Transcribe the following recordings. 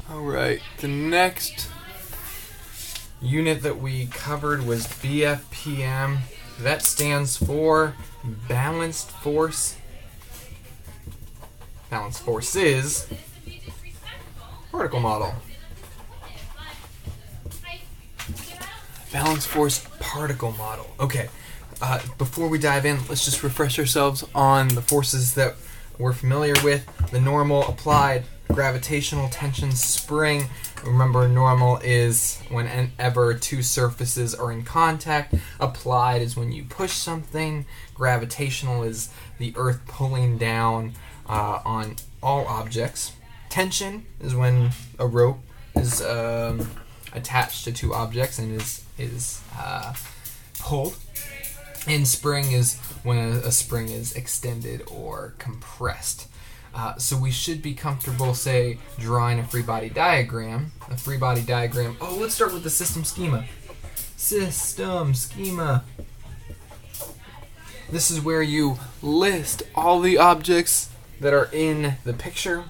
Alright, the next unit that we covered was BFPM. That stands for Balanced Force. Balanced Forces Particle Model. Balanced Force Particle Model. Okay, before we dive in, let's just refresh ourselves on the forces that we're familiar with. The normal, applied, gravitational, tension, spring. Remember, normal is whenever two surfaces are in contact. Applied is when you push something. Gravitational is the Earth pulling down on all objects. Tension is when a rope is attached to two objects and is pulled. And spring is when a spring is extended or compressed. So we should be comfortable, say, drawing a free body diagram. A free body diagram. Oh, let's start with the system schema. System schema. This is where you list all the objects that are in the picture.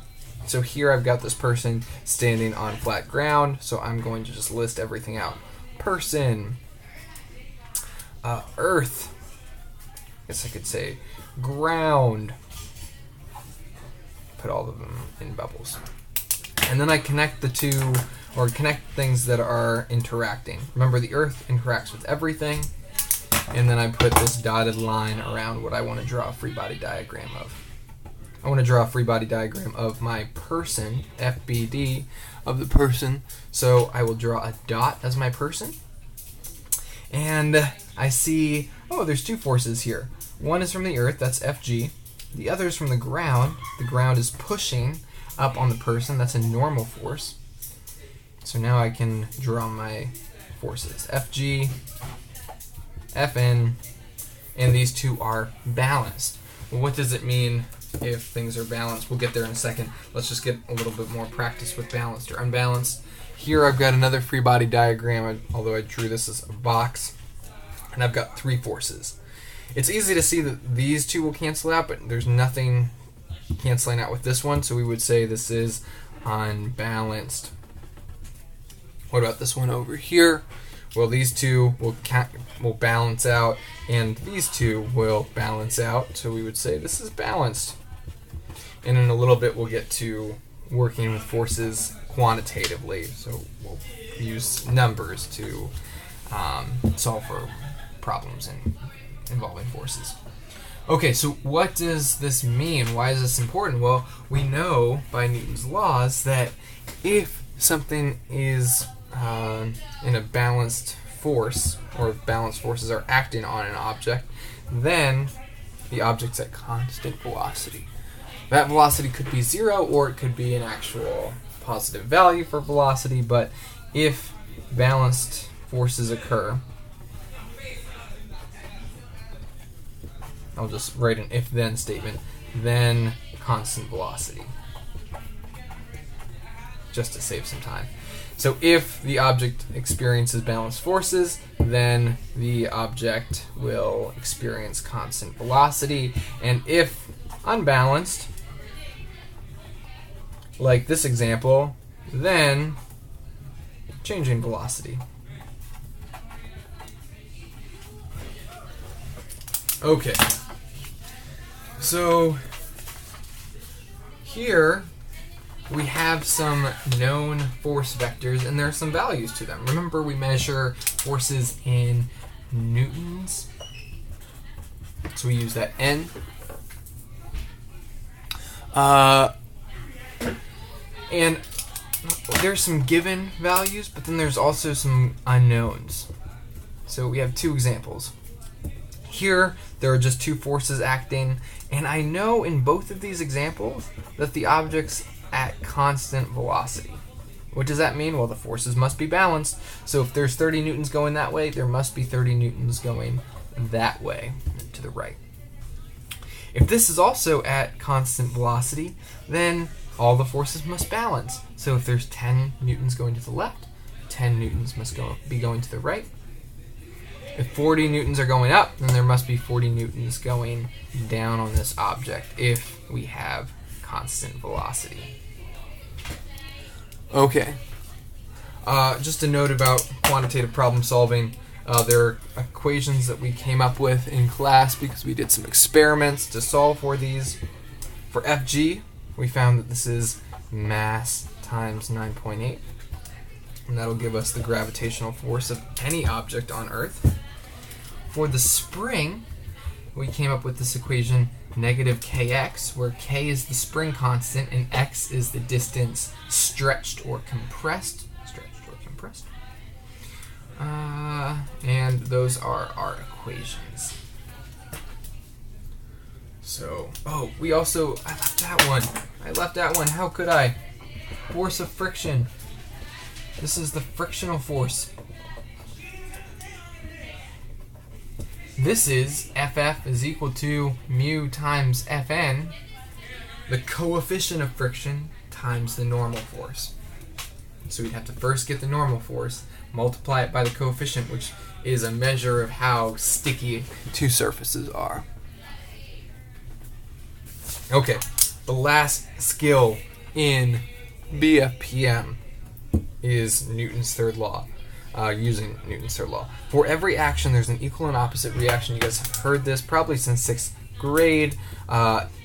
So here I've got this person standing on flat ground, so I'm going to just list everything out. Person. Earth. I guess I could say ground. Put all of them in bubbles. And then I connect the two, or connect things that are interacting. Remember, the Earth interacts with everything. And then I put this dotted line around what I want to draw a free body diagram of. I want to draw a free body diagram of my person, FBD, of the person. So I will draw a dot as my person. And I see, oh, there's two forces here. One is from the Earth, that's FG. The other is from the ground. The ground is pushing up on the person. That's a normal force. So now I can draw my forces. FG, FN, and these two are balanced. Well, what does it mean if things are balanced? We'll get there in a second. Let's just get a little bit more practice with balanced or unbalanced. Here I've got another free body diagram, although I drew this as a box. And I've got three forces. It's easy to see that these two will cancel out, but there's nothing canceling out with this one, so we would say this is unbalanced. What about this one over here? Well, these two will balance out, and these two will balance out, so we would say this is balanced. And in a little bit, we'll get to working with forces quantitatively, so we'll use numbers to solve for problems involving forces. Okay, so what does this mean? Why is this important? Well, we know by Newton's laws that if something is in a balanced force, or if balanced forces are acting on an object, then the object's at constant velocity. That velocity could be 0, or it could be an actual positive value for velocity, but if balanced forces occur, I'll just write an if-then statement, then constant velocity, just to save some time. So if the object experiences balanced forces, then the object will experience constant velocity. And if unbalanced, like this example, then changing velocity. Okay. So here we have some known force vectors, and there are some values to them. Remember, we measure forces in newtons, so we use that N. And there's some given values, but then there's also some unknowns. So we have two examples. Here, there are just two forces acting, and I know in both of these examples that the object's at constant velocity. What does that mean? Well, the forces must be balanced, so if there's 30 newtons going that way, there must be 30 newtons going that way, to the right. If this is also at constant velocity, then all the forces must balance. So if there's 10 newtons going to the left, 10 newtons must be going to the right. If 40 newtons are going up, then there must be 40 newtons going down on this object if we have constant velocity. Okay. Just a note about quantitative problem solving. There are equations that we came up with in class because we did some experiments to solve for these. For Fg, we found that this is mass times 9.8, and that'll give us the gravitational force of any object on Earth. For the spring, we came up with this equation negative kx, where k is the spring constant and x is the distance stretched or compressed. And those are our equations. So, oh, I left that one. How could I? Force of friction. This is the frictional force. This is Ff is equal to mu times Fn, the coefficient of friction, times the normal force. So we'd have to first get the normal force, multiply it by the coefficient, which is a measure of how sticky two surfaces are. Okay, the last skill in BFPM is Newton's third law, using Newton's third law. For every action, there's an equal and opposite reaction. You guys have heard this probably since 6th grade.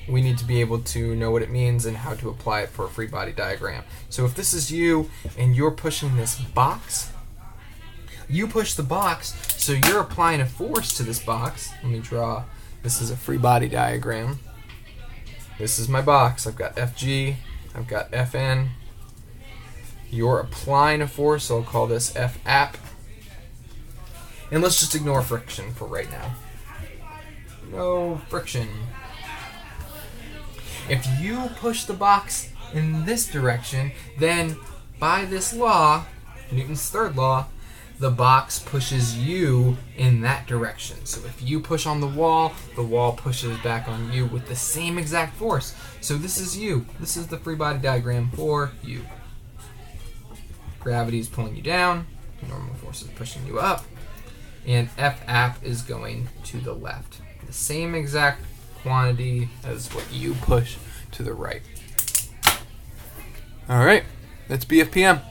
We need to be able to know what it means and how to apply it for a free body diagram. So if this is you and you're pushing this box, you push the box, so you're applying a force to this box. Let me draw. This is a free body diagram. This is my box. I've got Fg, I've got Fn. You're applying a force, so I'll call this Fap. And let's just ignore friction for right now. No friction. If you push the box in this direction, then by this law, Newton's third law, the box pushes you in that direction. So if you push on the wall pushes back on you with the same exact force. So this is you. This is the free body diagram for you. Gravity is pulling you down, normal force is pushing you up, and Fap is going to the left. The same exact quantity as what you push to the right. Alright, that's BFPM.